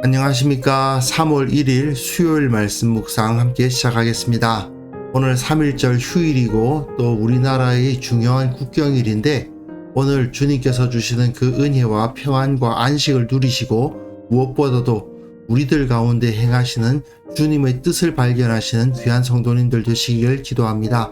안녕하십니까. 3월 1일 수요일 말씀 묵상 함께 시작하겠습니다. 오늘 3.1절 휴일이고 또 우리나라의 중요한 국경일인데 오늘 주님께서 주시는 그 은혜와 평안과 안식을 누리시고 무엇보다도 우리들 가운데 행하시는 주님의 뜻을 발견하시는 귀한 성도님들 되시길 기도합니다.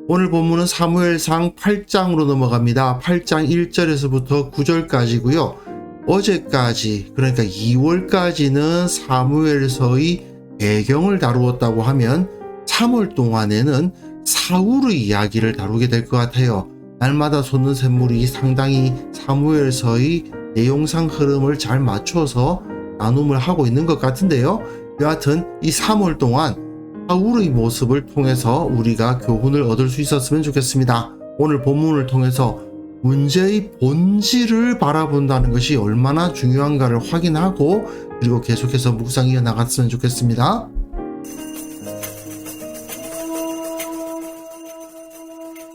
오늘 본문은 사무엘상 8장으로 넘어갑니다. 8장 1절에서부터 9절까지고요. 어제까지 그러니까 2월까지는 사무엘서의 배경을 다루었다고 하면 3월 동안에는 사울의 이야기를 다루게 될 것 같아요. 날마다 솟는 샘물이 상당히 사무엘서의 내용상 흐름을 잘 맞춰서 나눔을 하고 있는 것 같은데요. 여하튼 이 3월 동안 사울의 모습을 통해서 우리가 교훈을 얻을 수 있었으면 좋겠습니다. 오늘 본문을 통해서 문제의 본질을 바라본다는 것이 얼마나 중요한가를 확인하고 그리고 계속해서 묵상 이어나갔으면 좋겠습니다.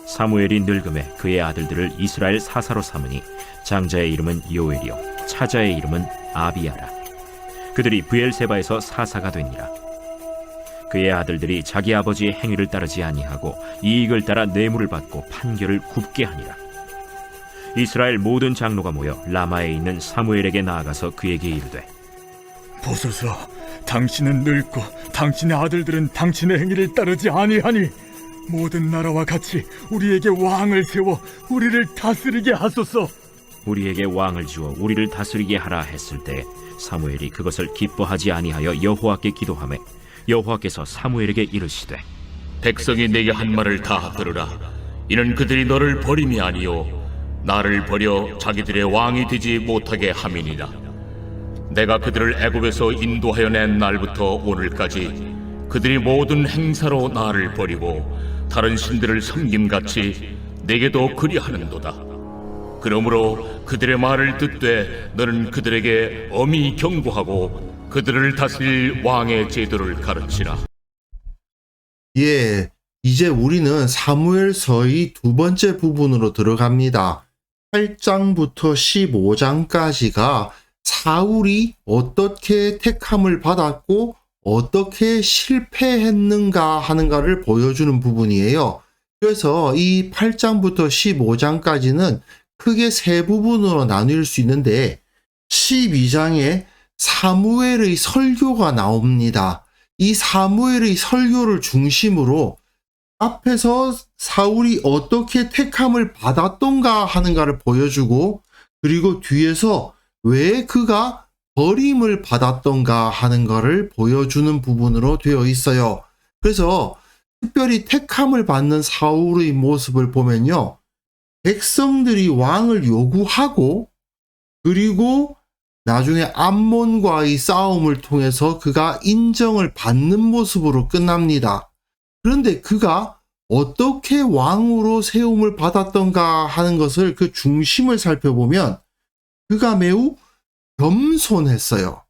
사무엘이 늙음에 그의 아들들을 이스라엘 사사로 삼으니 장자의 이름은 요엘이요 차자의 이름은 아비야라. 그들이 브엘세바에서 사사가 되니라. 그의 아들들이 자기 아버지의 행위를 따르지 아니하고 이익을 따라 뇌물을 받고 판결을 굽게 하니라. 이스라엘 모든 장로가 모여 라마에 있는 사무엘에게 나아가서 그에게 이르되 보소서, 당신은 늙고 당신의 아들들은 당신의 행위를 따르지 아니하니 모든 나라와 같이 우리에게 왕을 세워 우리를 다스리게 하소서. 우리에게 왕을 주어 우리를 다스리게 하라 했을 때 사무엘이 그것을 기뻐하지 아니하여 여호와께 기도하매 여호와께서 사무엘에게 이르시되 백성이 내게 한 말을 다 들으라. 이는 그들이 너를 버림이 아니요 나를 버려 자기들의 왕이 되지 못하게 함이니라. 내가 그들을 애굽에서 인도하여 낸 날부터 오늘까지 그들이 모든 행사로 나를 버리고 다른 신들을 섬김같이 내게도 그리하는도다. 그러므로 그들의 말을 듣되 너는 그들에게 엄히 경고하고 그들을 다스릴 왕의 제도를 가르치라. 이제 우리는 사무엘서의 두 번째 부분으로 들어갑니다. 8장부터 15장까지가 사울이 어떻게 택함을 받았고 어떻게 실패했는가 하는가를 보여주는 부분이에요. 그래서 이 8장부터 15장까지는 크게 세 부분으로 나눌 수 있는데 12장에 사무엘의 설교가 나옵니다. 이 사무엘의 설교를 중심으로 앞에서 사울이 어떻게 택함을 받았던가 하는가를 보여주고 그리고 뒤에서 왜 그가 버림을 받았던가 하는 것을 보여주는 부분으로 되어 있어요. 그래서 특별히 택함을 받는 사울의 모습을 보면요. 백성들이 왕을 요구하고 그리고 나중에 암몬과의 싸움을 통해서 그가 인정을 받는 모습으로 끝납니다. 그런데 그가 어떻게 왕으로 세움을 받았던가 하는 것을 그 중심을 살펴보면 그가 매우 겸손했어요.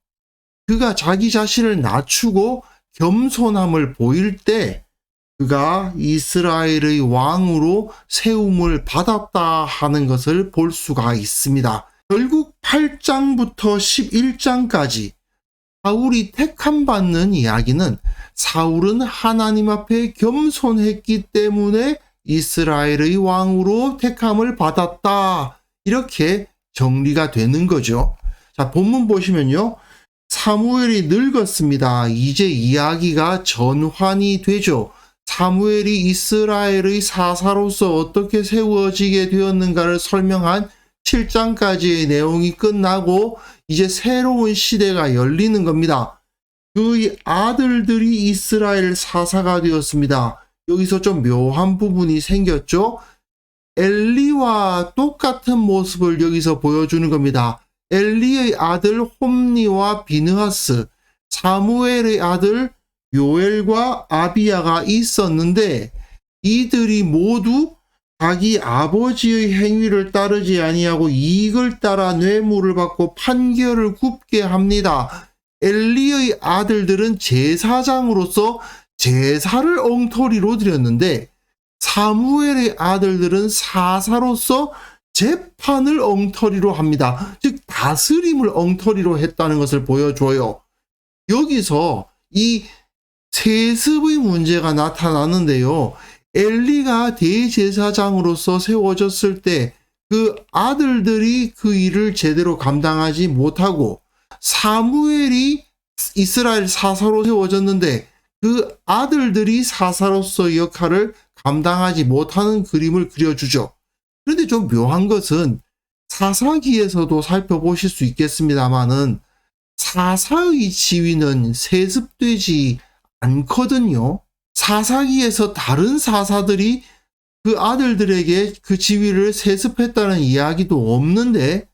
그가 자기 자신을 낮추고 겸손함을 보일 때 그가 이스라엘의 왕으로 세움을 받았다 하는 것을 볼 수가 있습니다. 결국 8장부터 11장까지 사울이 택함 받는 이야기는 사울은 하나님 앞에 겸손했기 때문에 이스라엘의 왕으로 택함을 받았다. 이렇게 정리가 되는 거죠. 자, 본문 보시면요. 사무엘이 늙었습니다. 이제 이야기가 전환이 되죠. 사무엘이 이스라엘의 사사로서 어떻게 세워지게 되었는가를 설명한 7장까지의 내용이 끝나고 이제 새로운 시대가 열리는 겁니다. 그의 아들들이 이스라엘 사사가 되었습니다. 여기서 좀 묘한 부분이 생겼죠. 엘리와 똑같은 모습을 여기서 보여주는 겁니다. 엘리의 아들 홈니와 비느하스, 사무엘의 아들 요엘과 아비야가 있었는데 이들이 모두 자기 아버지의 행위를 따르지 아니하고 이익을 따라 뇌물을 받고 판결을 굽게 합니다. 엘리의 아들들은 제사장으로서 제사를 엉터리로 드렸는데 사무엘의 아들들은 사사로서 재판을 엉터리로 합니다. 즉 다스림을 엉터리로 했다는 것을 보여줘요. 여기서 이 세습의 문제가 나타나는데요. 엘리가 대제사장으로서 세워졌을 때 그 아들들이 그 일을 제대로 감당하지 못하고, 사무엘이 이스라엘 사사로 세워졌는데 그 아들들이 사사로서 역할을 감당하지 못하는 그림을 그려주죠. 그런데 좀 묘한 것은 사사기에서도 살펴보실 수 있겠습니다만은 사사의 지위는 세습되지 않거든요. 사사기에서 다른 사사들이 그 아들들에게 그 지위를 세습했다는 이야기도 없는데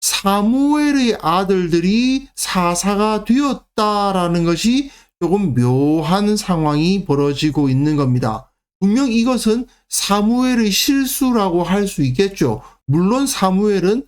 사무엘의 아들들이 사사가 되었다라는 것이 조금 묘한 상황이 벌어지고 있는 겁니다. 분명 이것은 사무엘의 실수라고 할 수 있겠죠. 물론 사무엘은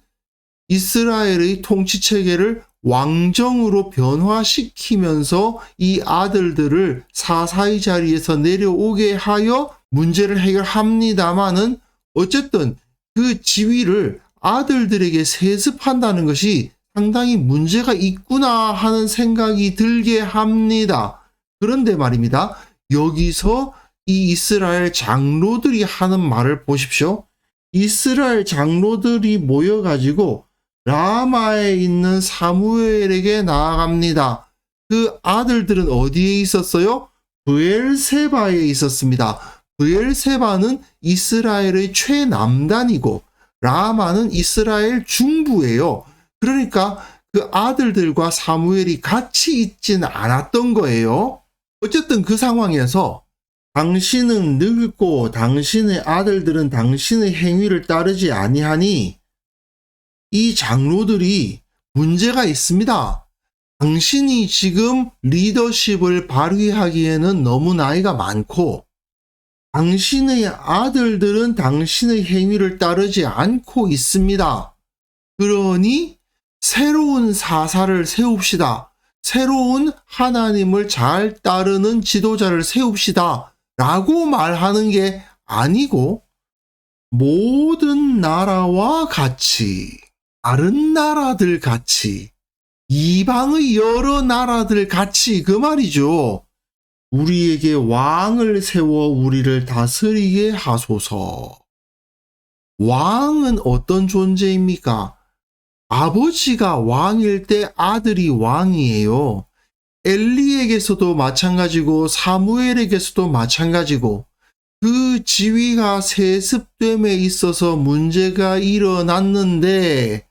이스라엘의 통치 체계를 왕정으로 변화시키면서 이 아들들을 사사의 자리에서 내려오게 하여 문제를 해결합니다마는 어쨌든 그 지위를 아들들에게 세습한다는 것이 상당히 문제가 있구나 하는 생각이 들게 합니다. 그런데 말입니다. 여기서 이 이스라엘 장로들이 하는 말을 보십시오. 이스라엘 장로들이 모여가지고 라마에 있는 사무엘에게 나아갑니다. 그 아들들은 어디에 있었어요? 브엘세바에 있었습니다. 브엘세바는 이스라엘의 최남단이고 라마는 이스라엘 중부예요. 그러니까 그 아들들과 사무엘이 같이 있진 않았던 거예요. 어쨌든 그 상황에서 당신은 늙고 당신의 아들들은 당신의 행위를 따르지 아니하니 이 장로들이 문제가 있습니다. 당신이 지금 리더십을 발휘하기에는 너무 나이가 많고 당신의 아들들은 당신의 행위를 따르지 않고 있습니다. 그러니 새로운 사사를 세웁시다. 새로운 하나님을 잘 따르는 지도자를 세웁시다. 라고 말하는 게 아니고 모든 나라와 같이, 다른 나라들 같이, 이방의 여러 나라들 같이 그 말이죠. 우리에게 왕을 세워 우리를 다스리게 하소서. 왕은 어떤 존재입니까? 아버지가 왕일 때 아들이 왕이에요. 엘리에게서도 마찬가지고 사무엘에게서도 마찬가지고 그 지위가 세습됨에 있어서 문제가 일어났는데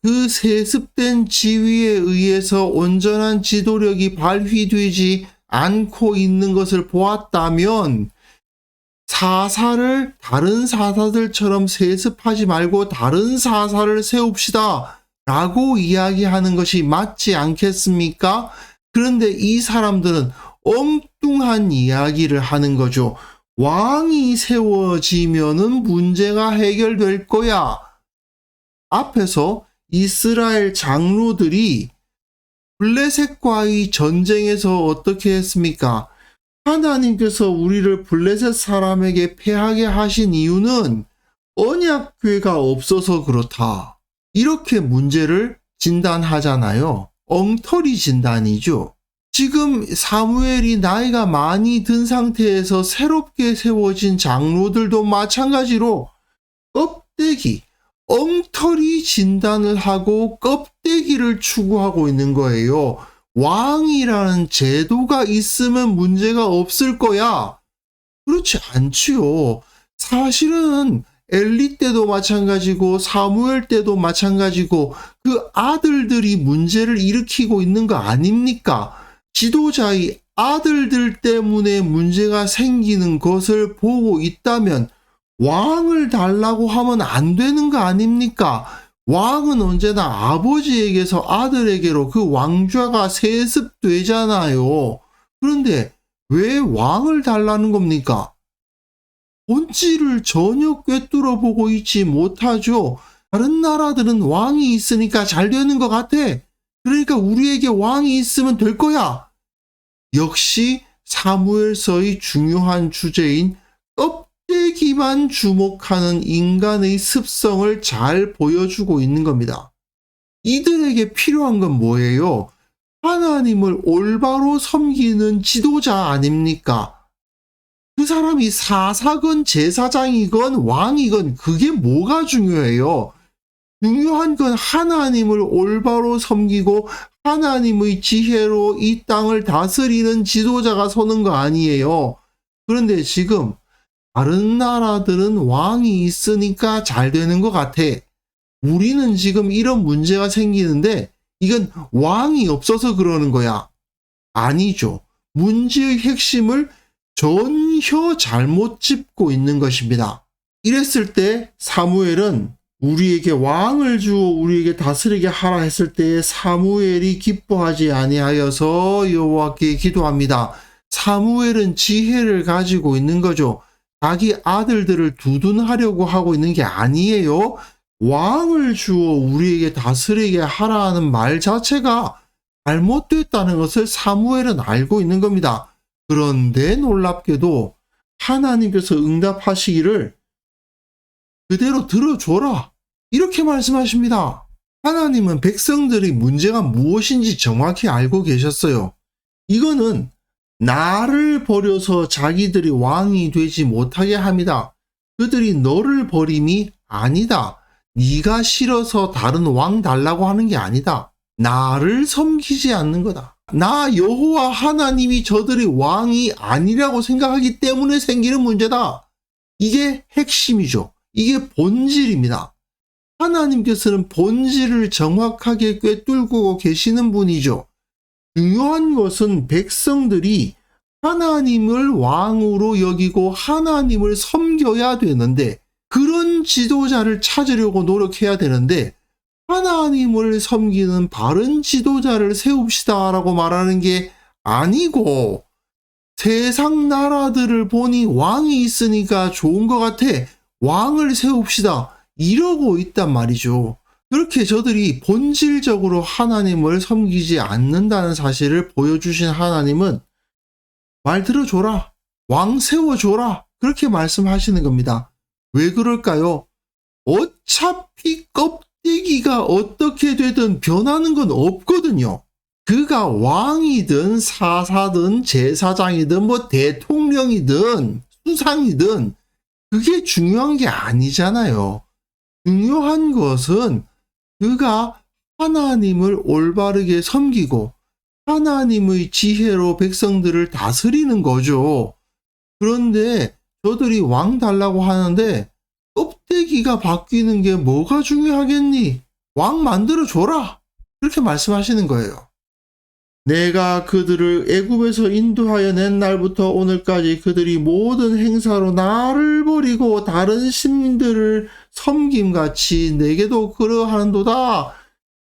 그 세습된 지위에 의해서 온전한 지도력이 발휘되지 않고 있는 것을 보았다면 사사를 다른 사사들처럼 세습하지 말고 다른 사사를 세웁시다 라고 이야기하는 것이 맞지 않겠습니까? 그런데 이 사람들은 엉뚱한 이야기를 하는 거죠. 왕이 세워지면은 문제가 해결될 거야. 앞에서 이스라엘 장로들이 블레셋과의 전쟁에서 어떻게 했습니까? 하나님께서 우리를 블레셋 사람에게 패하게 하신 이유는 언약궤가 없어서 그렇다. 이렇게 문제를 진단하잖아요. 엉터리 진단이죠. 지금 사무엘이 나이가 많이 든 상태에서 새롭게 세워진 장로들도 마찬가지로 껍데기, 엉터리 진단을 하고 껍데기를 추구하고 있는 거예요. 왕이라는 제도가 있으면 문제가 없을 거야. 그렇지 않지요. 사실은 엘리 때도 마찬가지고 사무엘 때도 마찬가지고 그 아들들이 문제를 일으키고 있는 거 아닙니까? 지도자의 아들들 때문에 문제가 생기는 것을 보고 있다면 왕을 달라고 하면 안 되는 거 아닙니까? 왕은 언제나 아버지에게서 아들에게로 그 왕좌가 세습되잖아요. 그런데 왜 왕을 달라는 겁니까? 본질을 전혀 꿰뚫어 보고 있지 못하죠. 다른 나라들은 왕이 있으니까 잘 되는 것 같아. 그러니까 우리에게 왕이 있으면 될 거야. 역시 사무엘서의 중요한 주제인 껍데기 껍데기만 주목하는 인간의 습성을 잘 보여주고 있는 겁니다. 이들에게 필요한 건 뭐예요? 하나님을 올바로 섬기는 지도자 아닙니까? 그 사람이 사사건 제사장이건 왕이건 그게 뭐가 중요해요? 중요한 건 하나님을 올바로 섬기고 하나님의 지혜로 이 땅을 다스리는 지도자가 서는 거 아니에요. 그런데 지금 다른 나라들은 왕이 있으니까 잘 되는 것 같아. 우리는 지금 이런 문제가 생기는데 이건 왕이 없어서 그러는 거야. 아니죠. 문제의 핵심을 전혀 잘못 짚고 있는 것입니다. 이랬을 때 사무엘은 우리에게 왕을 주어 우리에게 다스리게 하라 했을 때에 사무엘이 기뻐하지 아니하여서 여호와께 기도합니다. 사무엘은 지혜를 가지고 있는 거죠. 자기 아들들을 두둔하려고 하고 있는 게 아니에요. 왕을 주어 우리에게 다스리게 하라는 말 자체가 잘못됐다는 것을 사무엘은 알고 있는 겁니다. 그런데 놀랍게도 하나님께서 응답하시기를 그대로 들어줘라 이렇게 말씀하십니다. 하나님은 백성들의 문제가 무엇인지 정확히 알고 계셨어요. 이거는 나를 버려서 자기들이 왕이 되지 못하게 합니다. 그들이 너를 버림이 아니다. 네가 싫어서 다른 왕 달라고 하는 게 아니다. 나를 섬기지 않는 거다. 나 여호와 하나님이 저들의 왕이 아니라고 생각하기 때문에 생기는 문제다. 이게 핵심이죠. 이게 본질입니다. 하나님께서는 본질을 정확하게 꿰뚫고 계시는 분이죠. 중요한 것은 백성들이 하나님을 왕으로 여기고 하나님을 섬겨야 되는데 그런 지도자를 찾으려고 노력해야 되는데 하나님을 섬기는 바른 지도자를 세웁시다 라고 말하는 게 아니고 세상 나라들을 보니 왕이 있으니까 좋은 것 같아. 왕을 세웁시다. 이러고 있단 말이죠. 그렇게 저들이 본질적으로 하나님을 섬기지 않는다는 사실을 보여주신 하나님은 말 들어줘라. 왕 세워줘라. 그렇게 말씀하시는 겁니다. 왜 그럴까요? 어차피 껍데기가 어떻게 되든 변하는 건 없거든요. 그가 왕이든 사사든 제사장이든 뭐 대통령이든 수상이든 그게 중요한 게 아니잖아요. 중요한 것은 그가 하나님을 올바르게 섬기고 하나님의 지혜로 백성들을 다스리는 거죠. 그런데 저들이 왕 달라고 하는데 껍데기가 바뀌는 게 뭐가 중요하겠니? 왕 만들어줘라. 그렇게 말씀하시는 거예요. 내가 그들을 애굽에서 인도하여 낸 날부터 오늘까지 그들이 모든 행사로 나를 버리고 다른 신들을 섬김같이 내게도 그러하는도다.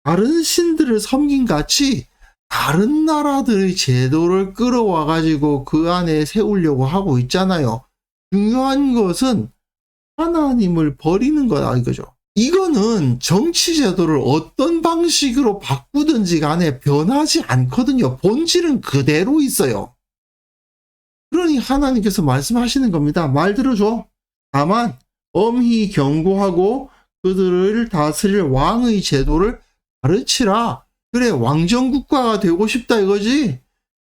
다른 신들을 섬김같이 다른 나라들의 제도를 끌어와 가지고 그 안에 세우려고 하고 있잖아요. 중요한 것은 하나님을 버리는 거다 이거죠. 이거는 정치 제도를 어떤 방식으로 바꾸든지 간에 변하지 않거든요. 본질은 그대로 있어요. 그러니 하나님께서 말씀하시는 겁니다. 말 들어줘. 다만 엄히 경고하고 그들을 다스릴 왕의 제도를 가르치라. 그래, 왕정국가가 되고 싶다 이거지.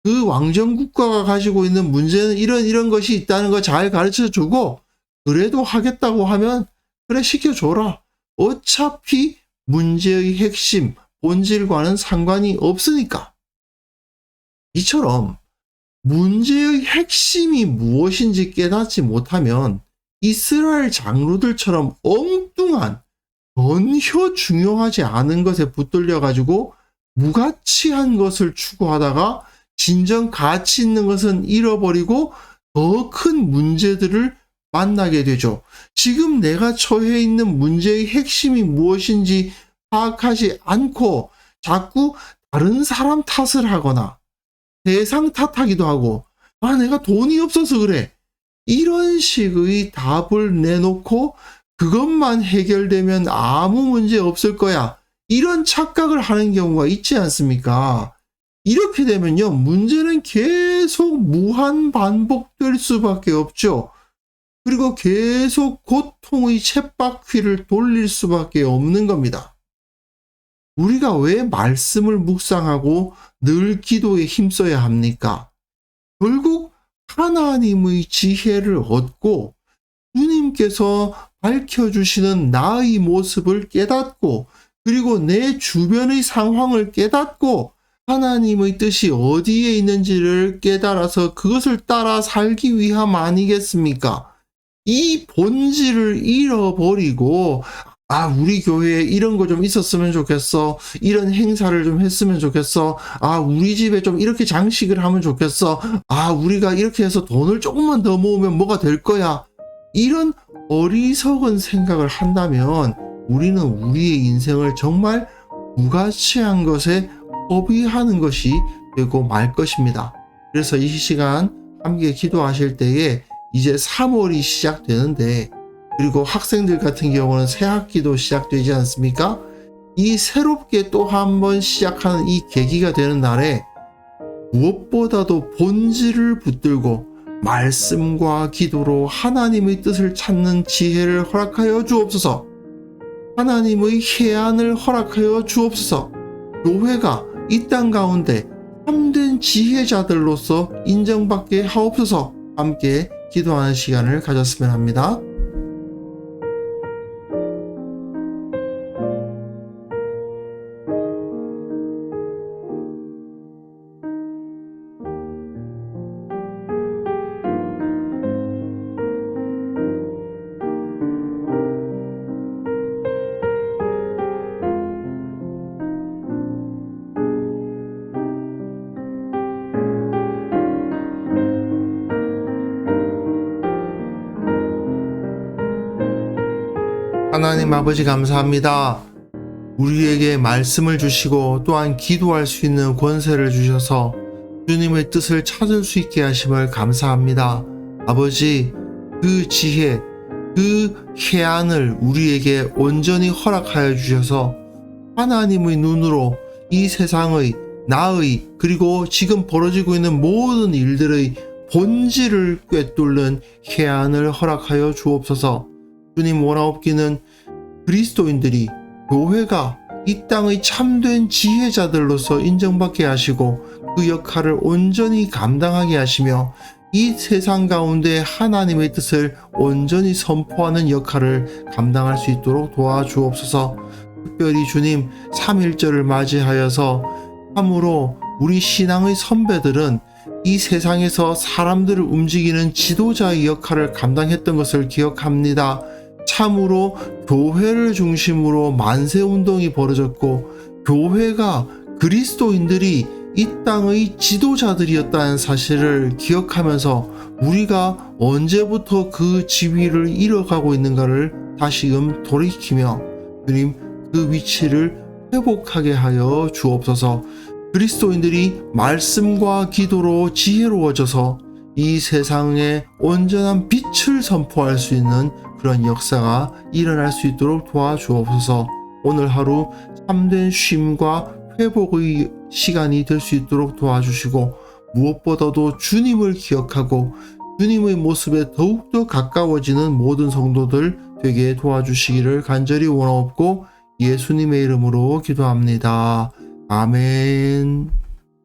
그 왕정국가가 가지고 있는 문제는 이런 것이 있다는 거 잘 가르쳐주고 그래도 하겠다고 하면 그래 시켜줘라. 어차피 문제의 핵심, 본질과는 상관이 없으니까. 이처럼 문제의 핵심이 무엇인지 깨닫지 못하면 이스라엘 장로들처럼 엉뚱한 전혀 중요하지 않은 것에 붙들려 가지고 무가치한 것을 추구하다가 진정 가치 있는 것은 잃어버리고 더 큰 문제들을 만나게 되죠. 지금 내가 처해 있는 문제의 핵심이 무엇인지 파악하지 않고 자꾸 다른 사람 탓을 하거나 세상 탓하기도 하고 내가 돈이 없어서 그래. 이런 식의 답을 내놓고 그것만 해결되면 아무 문제 없을 거야. 이런 착각을 하는 경우가 있지 않습니까? 이렇게 되면요, 문제는 계속 무한 반복될 수밖에 없죠. 그리고 계속 고통의 쳇바퀴를 돌릴 수밖에 없는 겁니다. 우리가 왜 말씀을 묵상하고 늘 기도에 힘써야 합니까? 결국 하나님의 지혜를 얻고 주님께서 밝혀주시는 나의 모습을 깨닫고 그리고 내 주변의 상황을 깨닫고 하나님의 뜻이 어디에 있는지를 깨달아서 그것을 따라 살기 위함 아니겠습니까? 이 본질을 잃어버리고 우리 교회에 이런 거 좀 있었으면 좋겠어. 이런 행사를 좀 했으면 좋겠어. 우리 집에 좀 이렇게 장식을 하면 좋겠어. 우리가 이렇게 해서 돈을 조금만 더 모으면 뭐가 될 거야. 이런 어리석은 생각을 한다면 우리는 우리의 인생을 정말 무가치한 것에 허비하는 것이 되고 말 것입니다. 그래서 이 시간 함께 기도하실 때에 이제 3월이 시작되는데 그리고 학생들 같은 경우는 새 학기도 시작되지 않습니까? 이 새롭게 또 한 번 시작하는 이 계기가 되는 날에 무엇보다도 본질을 붙들고 말씀과 기도로 하나님의 뜻을 찾는 지혜를 허락하여 주옵소서. 하나님의 해안을 허락하여 주옵소서. 교회가 이 땅 가운데 참된 지혜자들로서 인정받게 하옵소서. 함께 기도하는 시간을 가졌으면 합니다. 하나님 아버지 감사합니다. 우리에게 말씀을 주시고 또한 기도할 수 있는 권세를 주셔서 주님의 뜻을 찾을 수 있게 하심을 감사합니다. 아버지, 그 지혜, 그 해안을 우리에게 온전히 허락하여 주셔서 하나님의 눈으로 이 세상의, 나의, 그리고 지금 벌어지고 있는 모든 일들의 본질을 꿰뚫는 해안을 허락하여 주옵소서. 주님 원하옵기는 그리스도인들이 교회가 이 땅의 참된 지혜자들로서 인정받게 하시고 그 역할을 온전히 감당하게 하시며 이 세상 가운데 하나님의 뜻을 온전히 선포하는 역할을 감당할 수 있도록 도와주옵소서. 특별히 주님 3.1절을 맞이하여서 참으로 우리 신앙의 선배들은 이 세상에서 사람들을 움직이는 지도자의 역할을 감당했던 것을 기억합니다. 참으로 교회를 중심으로 만세운동이 벌어졌고 교회가 그리스도인들이 이 땅의 지도자들이었다는 사실을 기억하면서 우리가 언제부터 그 지위를 잃어가고 있는가를 다시금 돌이키며 주님 그 위치를 회복하게 하여 주옵소서. 그리스도인들이 말씀과 기도로 지혜로워져서 이 세상에 온전한 빛을 선포할 수 있는 그런 역사가 일어날 수 있도록 도와주옵소서. 오늘 하루 참된 쉼과 회복의 시간이 될 수 있도록 도와주시고 무엇보다도 주님을 기억하고 주님의 모습에 더욱더 가까워지는 모든 성도들 되게 도와주시기를 간절히 원하옵고 예수님의 이름으로 기도합니다. 아멘.